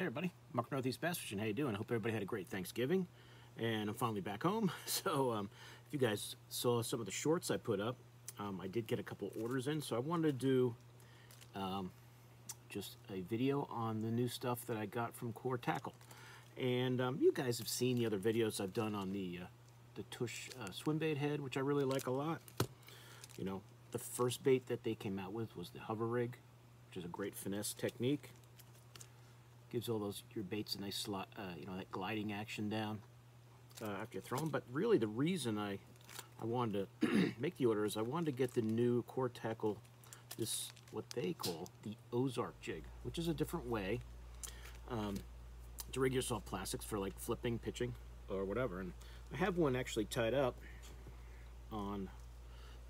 Hey everybody, Mark Northeast Bass Fishing. How you doing? I hope everybody had a great Thanksgiving, and I'm finally back home. So if you guys saw some of the shorts I put up, I did get a couple orders in, so I wanted to do just a video on the new stuff that I got from Core Tackle. And you guys have seen the other videos I've done on the tush swim bait head, which I really like a lot. You know, the first bait that they came out with was the hover rig, which is a great finesse technique. Gives all those your baits a nice slot, you know, that gliding action down after you throw them. But really, the reason I wanted to make the order is I wanted to get the new Core Tackle, this what they call the Ozark jig, which is a different way to rig your soft plastics for like flipping, pitching, or whatever. And I have one actually tied up on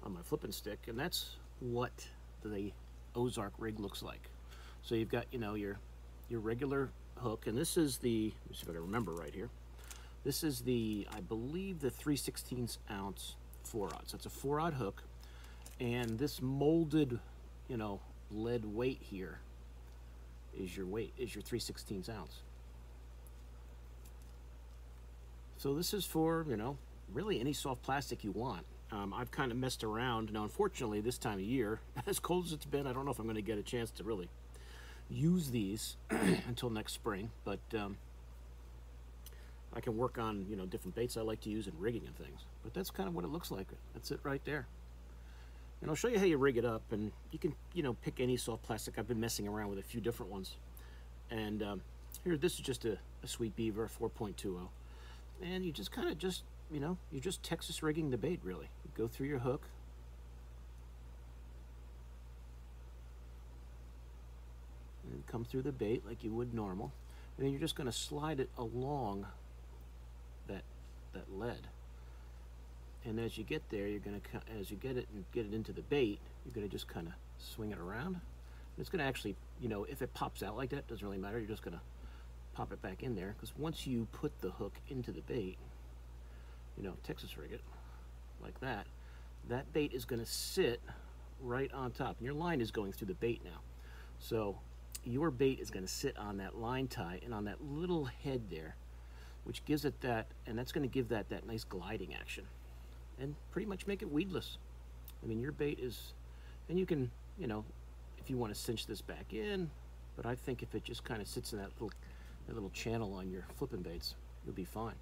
my flipping stick, and that's what the Ozark rig looks like. So you've got, you know, your regular hook, and this is the, let me see if I can remember right here. This is the, I believe, the 3/16 ounce 4/0. So it's a 4/0 hook, and this molded, you know, lead weight here is your weight, is your 3/16 ounce. So this is for, you know, really any soft plastic you want. I've kind of messed around. Now, unfortunately, this time of year, as cold as it's been, I don't know if I'm going to get a chance to really use these until next spring, but I can work on, you know, different baits I like to use in rigging and things. But that's kind of what it looks like. That's it right there. And I'll show you how you rig it up, and you can, you know, pick any soft plastic. I've been messing around with a few different ones. And here, this is just a Sweet Beaver 4.20. And you just kind of just, you know, you're just Texas rigging the bait, really. You go through your hook, and come through the bait like you would normal, and then you're just going to slide it along that lead. And as you get there, you're going to, as you get it and get it into the bait, you're going to just kind of swing it around. It's going to actually, you know, if it pops out like that, doesn't really matter. You're just going to pop it back in there, because once you put the hook into the bait, you know, Texas rig it like that, that bait is going to sit right on top, and your line is going through the bait now. So your bait is going to sit on that line tie and on that little head there, which gives it that, and that's going to give that nice gliding action and pretty much make it weedless. I mean, your bait is, and you can, you know, if you want to cinch this back in, but I think if it just kind of sits in that little channel on your flipping baits, you'll be fine.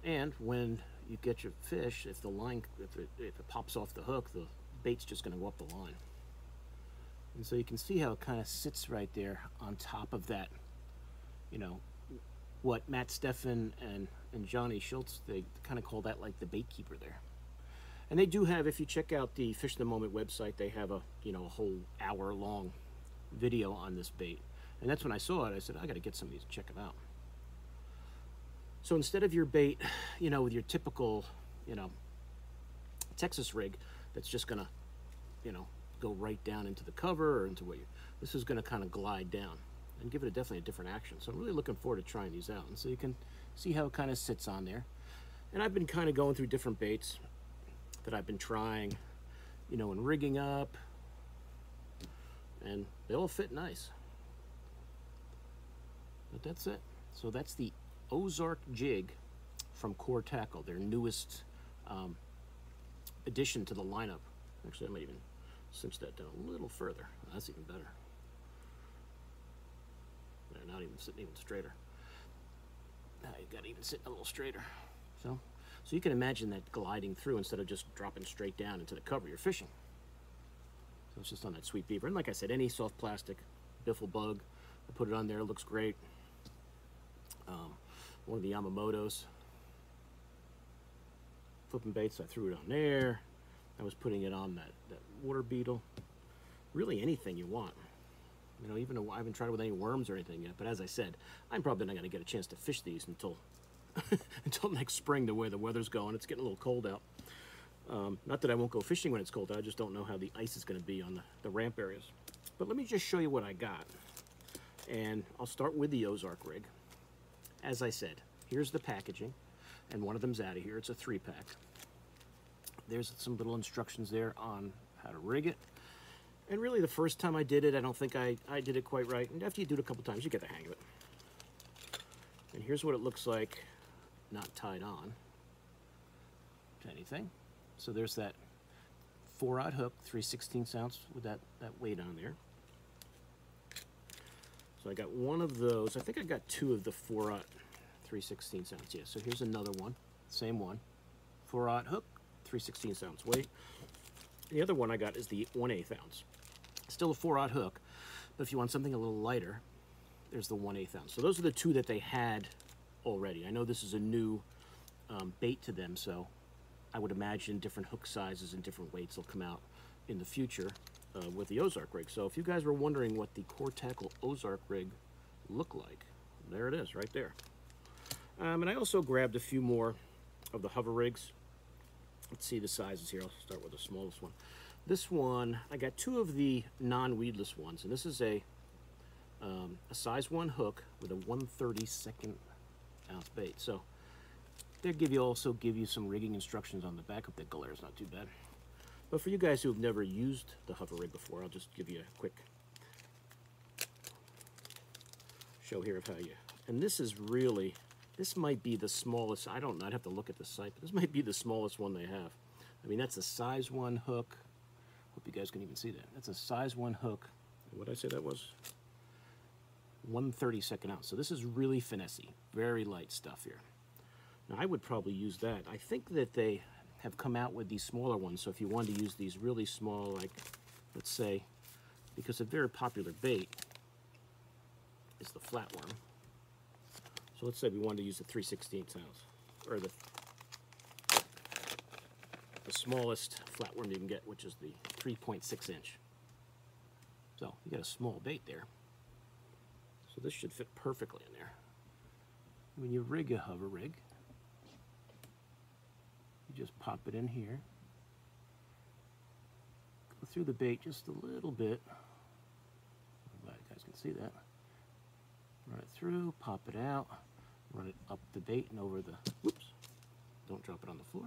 And when you get your fish, if the line, if it pops off the hook, the bait's just going to go up the line. And so you can see how it kind of sits right there on top of that, you know, what Matt Steffen and Johnny Schultz, they kind of call that like the bait keeper there. And they do have, if you check out the Fish in the Moment website, they have a, you know, a whole hour-long video on this bait. And that's when I saw it, I said, I got to get some of these and check them out. So instead of your bait, you know, with your typical, you know, Texas rig that's just going to, you know, go right down into the cover or into what you, this is going to kind of glide down and give it definitely a different action. So I'm really looking forward to trying these out, and so you can see how it kind of sits on there. And I've been kind of going through different baits that I've been trying, you know, and rigging up, and they all fit nice. But that's it. So that's the Ozark jig from Core Tackle, their newest addition to the lineup. Actually, I might even cinch that down a little further. That's even better. They're not even sitting even straighter. Now you got to even sit a little straighter. So you can imagine that gliding through instead of just dropping straight down into the cover you're fishing. So it's just on that Sweet Beaver. And like I said, any soft plastic, biffle bug, I put it on there. It looks great. One of the Yamamoto's flipping baits, I threw it on there. I was putting it on that water beetle. Really anything you want. You know, even though I haven't tried it with any worms or anything yet, but as I said, I'm probably not going to get a chance to fish these until until next spring, the way the weather's going. It's getting a little cold out. Not that I won't go fishing when it's cold out, I just don't know how the ice is going to be on the ramp areas. But let me just show you what I got. And I'll start with the Ozark rig. As I said, here's the packaging, and one of them's out of here. It's a 3-pack. There's some little instructions there on how to rig it. And really, the first time I did it, I don't think I did it quite right. And after you do it a couple times, you get the hang of it. And here's what it looks like, not tied on to anything. So there's that 4/0 hook, 3/16 ounce with that weight on there. So I got one of those. I think I got two of the 4/0 3/16 ounce. Yeah, so here's another one, same one. 4/0 hook, 3/16 ounce weight. The other one I got is the 1/8 ounce. Still a 4/0 hook, but if you want something a little lighter, there's the 1/8 ounce. So those are the two that they had already. I know this is a new bait to them, so I would imagine different hook sizes and different weights will come out in the future with the Ozark rig. So if you guys were wondering what the Core Tackle Ozark rig looked like, there it is right there. And I also grabbed a few more of the hover rigs. Let's see the sizes here. I'll start with the smallest one. This one, I got two of the non-weedless ones, and this is a size 1 hook with a 1/32 ounce bait. So they also give you some rigging instructions on the back. Hope that glare is not too bad. But for you guys who have never used the hover rig before, I'll just give you a quick show here of how you. And this is really, this might be the smallest. I don't know. I'd have to look at the site, but this might be the smallest one they have. I mean, that's a size 1 hook. Hope you guys can even see that. That's a size 1 hook. What did I say that was? 1/32 ounce. So this is really finessey, very light stuff here. Now I would probably use that. I think that they have come out with these smaller ones. So if you wanted to use these really small, like let's say, because a very popular bait is the flatworm. So let's say we wanted to use the 3/16 ounce, or the smallest flatworm you can get, which is the 3.6 inch. So you got a small bait there. So this should fit perfectly in there. When you rig a hover rig, you just pop it in here, go through the bait just a little bit. I'm glad you guys can see that. Run it through, pop it out, run it up the bait and over the, whoops, don't drop it on the floor.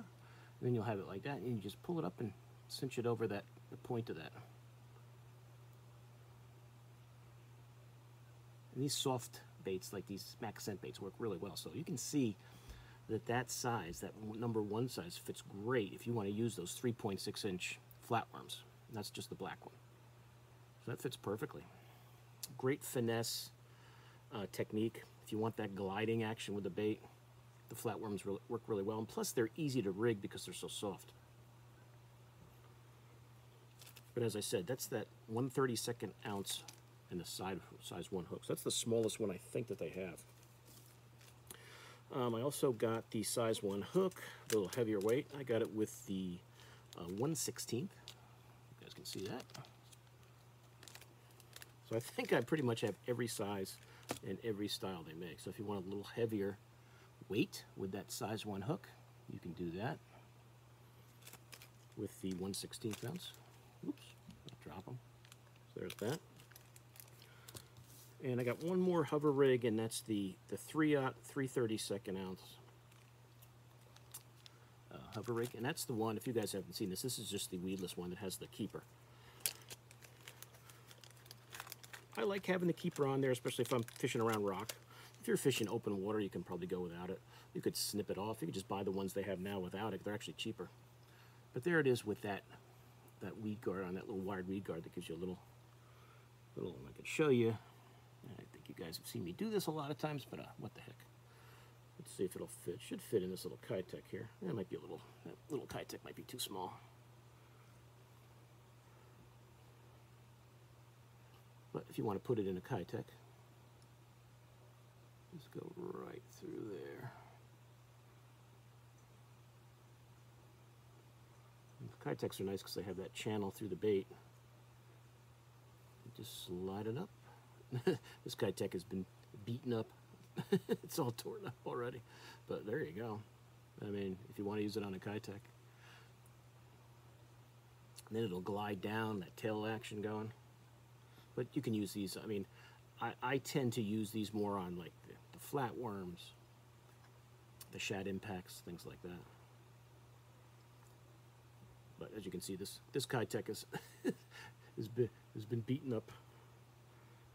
And then you'll have it like that, and you just pull it up and cinch it over the point of that. And these soft baits, like these max scent baits, work really well. So you can see that size, that number 1 size, fits great if you want to use those 3.6 inch flatworms. And that's just the black one. So that fits perfectly. Great finesse technique. If you want that gliding action with the bait, the flatworms work really well. And plus, they're easy to rig because they're so soft. But as I said, that's that 1/32 ounce and the size 1 hooks. That's the smallest one I think that they have. I also got the size 1 hook, a little heavier weight. I got it with the 1/16. You guys can see that. So I think I pretty much have every size and every style they make. So if you want a little heavier weight with that size 1 hook, you can do that with the 1/16 ounce. Oops, I'll drop them. So there's that. And I got one more hover rig, and that's the 3/0 3/32 ounce hover rig. And that's the one, if you guys haven't seen this is just the weedless one that has the keeper. I like having the keeper on there, especially if I'm fishing around rock. If you're fishing open water, you can probably go without it. You could snip it off. You could just buy the ones they have now without it. They're actually cheaper. But there it is with that weed guard on, that little wired weed guard that gives you a little, I can show you. I think you guys have seen me do this a lot of times, but what the heck. Let's see if it'll fit. It should fit in this little Kitech here. That might be that little Kitech might be too small. But if you want to put it in a Kitech, just go right through there. And the Kitechs are nice because they have that channel through the bait. You just slide it up. This Kitech has been beaten up. It's all torn up already. But there you go. I mean, if you want to use it on a Kitech. Then it'll glide down, that tail action going. But you can use these. I mean, I tend to use these more on like the flatworms, the shad impacts, things like that. But as you can see, this Kitech is has been beaten up.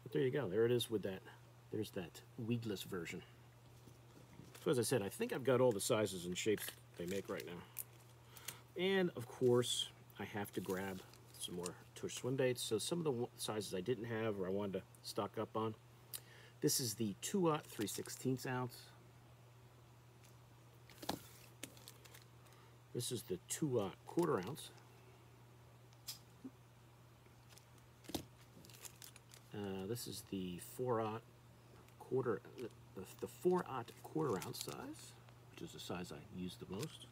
But there you go. There it is with that. There's that weedless version. So as I said, I think I've got all the sizes and shapes they make right now. And of course, I have to grab some more tush swim baits. So some of the sizes I didn't have or I wanted to stock up on. This is the 2/0 3/16 ounce. This is the 2/0 1/4 ounce. This is the 4/0 1/4, the 4/0 1/4 ounce size, which is the size I use the most,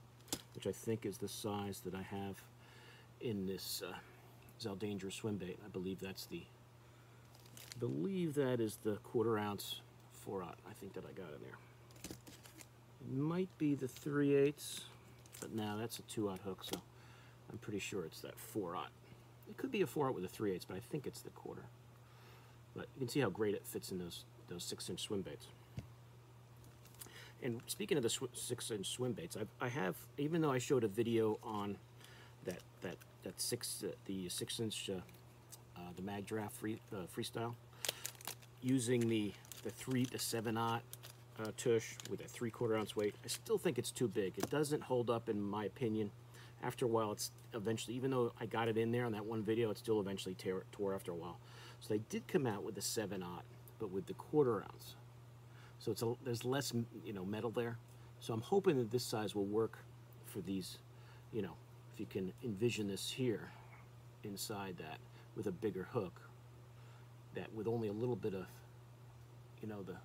which I think is the size that I have in this Zaldanger swim bait. I believe that's the, that is the 1/4 ounce 4/0. I think that I got in there. It might be the 3/8, but no, that's a 2/0 hook, so I'm pretty sure it's that 4/0. It could be a 4/0 with a 3/8, but I think it's the 1/4. But you can see how great it fits in those 6-inch swim baits. And speaking of the 6-inch swim baits, I have, even though I showed a video on the 6-inch the Mag Draft Freestyle, using the 3 to 7/0 tush with a 3/4 ounce weight, I still think it's too big. It doesn't hold up, in my opinion. After a while, it's eventually, even though I got it in there on that one video, it still eventually tore after a while. So they did come out with the 7/0, but with the 1/4 ounce. So there's less, metal there. So I'm hoping that this size will work for these, if you can envision this here inside that with a bigger hook, that with only a little bit of, the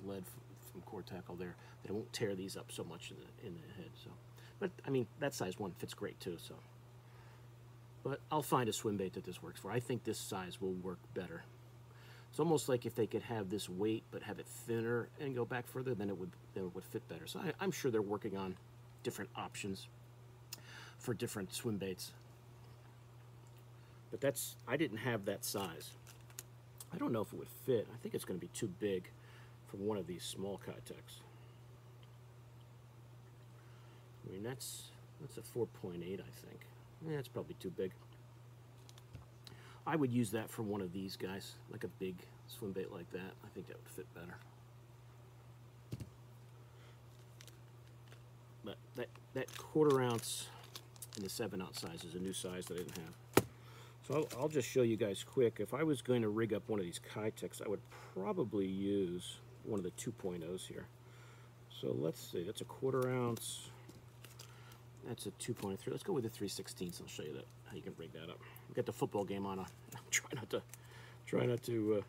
lead from core tackle there, that it won't tear these up so much in the head. So, but I mean, that size one fits great too. So, but I'll find a swim bait that this works for. I think this size will work better. It's almost like if they could have this weight but have it thinner and go back further, then it would fit better. So I'm sure they're working on different options for different swim baits. But I didn't have that size. I don't know if it would fit. I think it's going to be too big for one of these small Kitex. I mean, that's a 4.8, I think. Yeah, it's probably too big. I would use that for one of these guys, like a big swim bait like that. I think that would fit better. But that 1/4 ounce in the 7/0 size is a new size that I didn't have. So I'll just show you guys quick. If I was going to rig up one of these Kitex, I would probably use one of the 2.0s here. So let's see, that's a 1/4 ounce. That's a 2.3. Let's go with the 3/16. I'll show you how you can rig that up. We've got the football game on. Try not to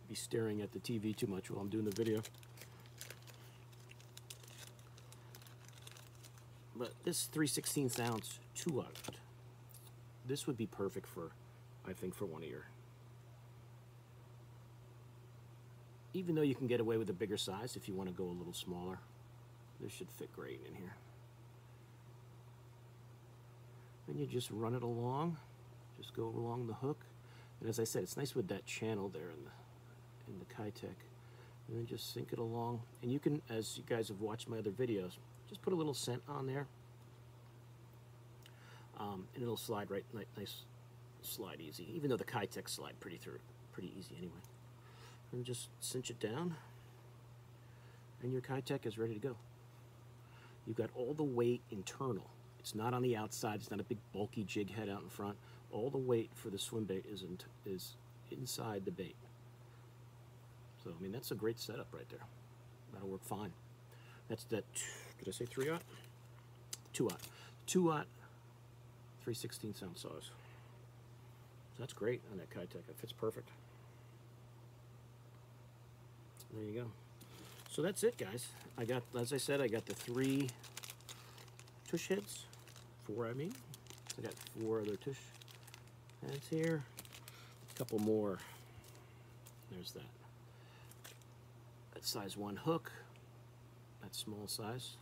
be staring at the TV too much while I'm doing the video. But this 3/16 ounce 2/0, this would be perfect for, I think, for one of your. Even though you can get away with a bigger size if you want to go a little smaller, this should fit great in here. And you just run it along, just go along the hook. And as I said, it's nice with that channel there in the Kitec. And then just sink it along. And you can, as you guys have watched my other videos, just put a little scent on there. And it'll slide right, nice, slide easy. Even though the Kitec slide pretty easy anyway. And just cinch it down. And your Kitec is ready to go. You've got all the weight internal. It's not on the outside. It's not a big bulky jig head out in front. All the weight for the swim bait is inside the bait. So, I mean, that's a great setup right there. That'll work fine. That's that, did I say 3/0? 2/0. 2/0, 3/16 ounce size. So that's great on that Kitec. It fits perfect. There you go. So that's it, guys. I got, as I said, I got the 3 tush heads. 4, I mean. I got 4 other tush heads here. A couple more. There's that. That size 1 hook. That small size.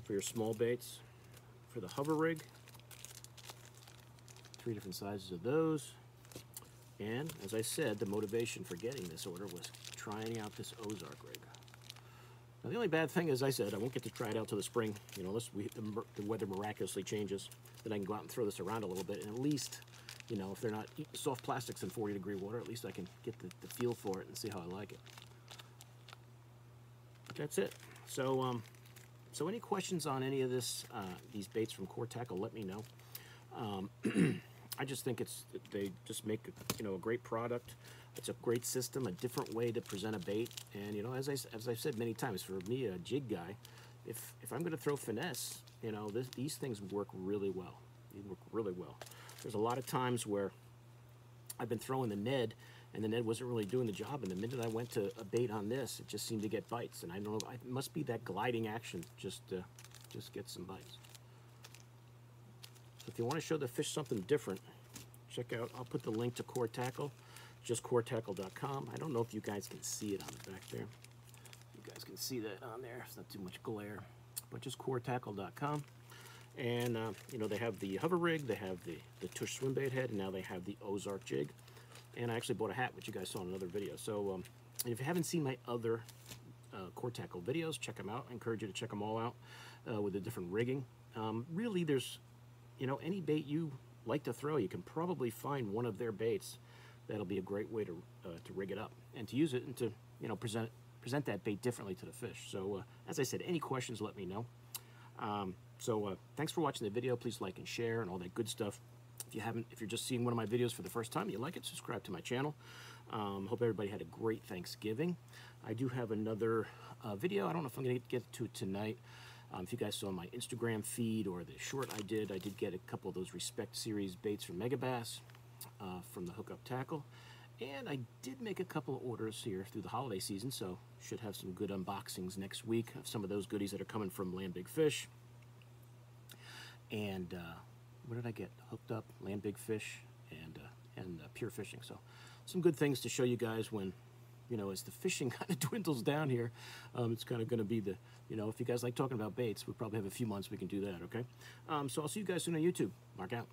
For your small baits. For the hover rig. 3 different sizes of those. And, as I said, the motivation for getting this order was trying out this Ozark rig. Now, the only bad thing, as I said, I won't get to try it out till the spring, unless the weather miraculously changes. Then I can go out and throw this around a little bit and at least you know, if they're not soft plastics in 40-degree water, at least I can get the feel for it and see how I like it. But that's it. So, so any questions on any of this, these baits from Core Tackle, let me know. I just think they just make you know, a great product. It's a great system, a different way to present a bait. And you know, as I've said many times, for me, a jig guy, if I'm going to throw finesse, you know, these things work really well. They work really well. There's a lot of times where I've been throwing the Ned, and the Ned wasn't really doing the job. And the minute I went to a bait on this, it just seemed to get bites. And I don't know, it must be that gliding action just get some bites. So if you want to show the fish something different, check out, I'll put the link to Core Tackle, just coretackle.com. I don't know if you guys can see it on the back there. You guys can see that on there. It's not too much glare, but just coretackle.com. And you know, they have the hover rig, they have the tush swim bait head, and now they have the Ozark jig. And I actually bought a hat, which you guys saw in another video. So if you haven't seen my other Core Tackle videos, check them out. I encourage you to check them all out with the different rigging. Really, there's, you know, any bait you like to throw, you can probably find one of their baits that'll be a great way to rig it up and to use it and to, you know, present that bait differently to the fish. So as I said, any questions, let me know. Thanks for watching the video. Please like and share and all that good stuff. If you're just seeing one of my videos for the first time, you like it, subscribe to my channel. Hope everybody had a great Thanksgiving. I do have another video. I don't know if I'm going to get to it tonight. If you guys saw my Instagram feed or the short I did get a couple of those Respect Series baits from Megabass from the Hookup Tackle. And I did make a couple of orders here through the holiday season, so should have some good unboxings next week of some of those goodies that are coming from Land Big Fish. And what did I get? Hooked Up, Land Big Fish, and Pure Fishing. So some good things to show you guys when, you know, as the fishing kind of dwindles down here. It's kind of going to be the, you know, if you guys like talking about baits, we probably have a few months we can do that, okay? So I'll see you guys soon on YouTube. Mark out.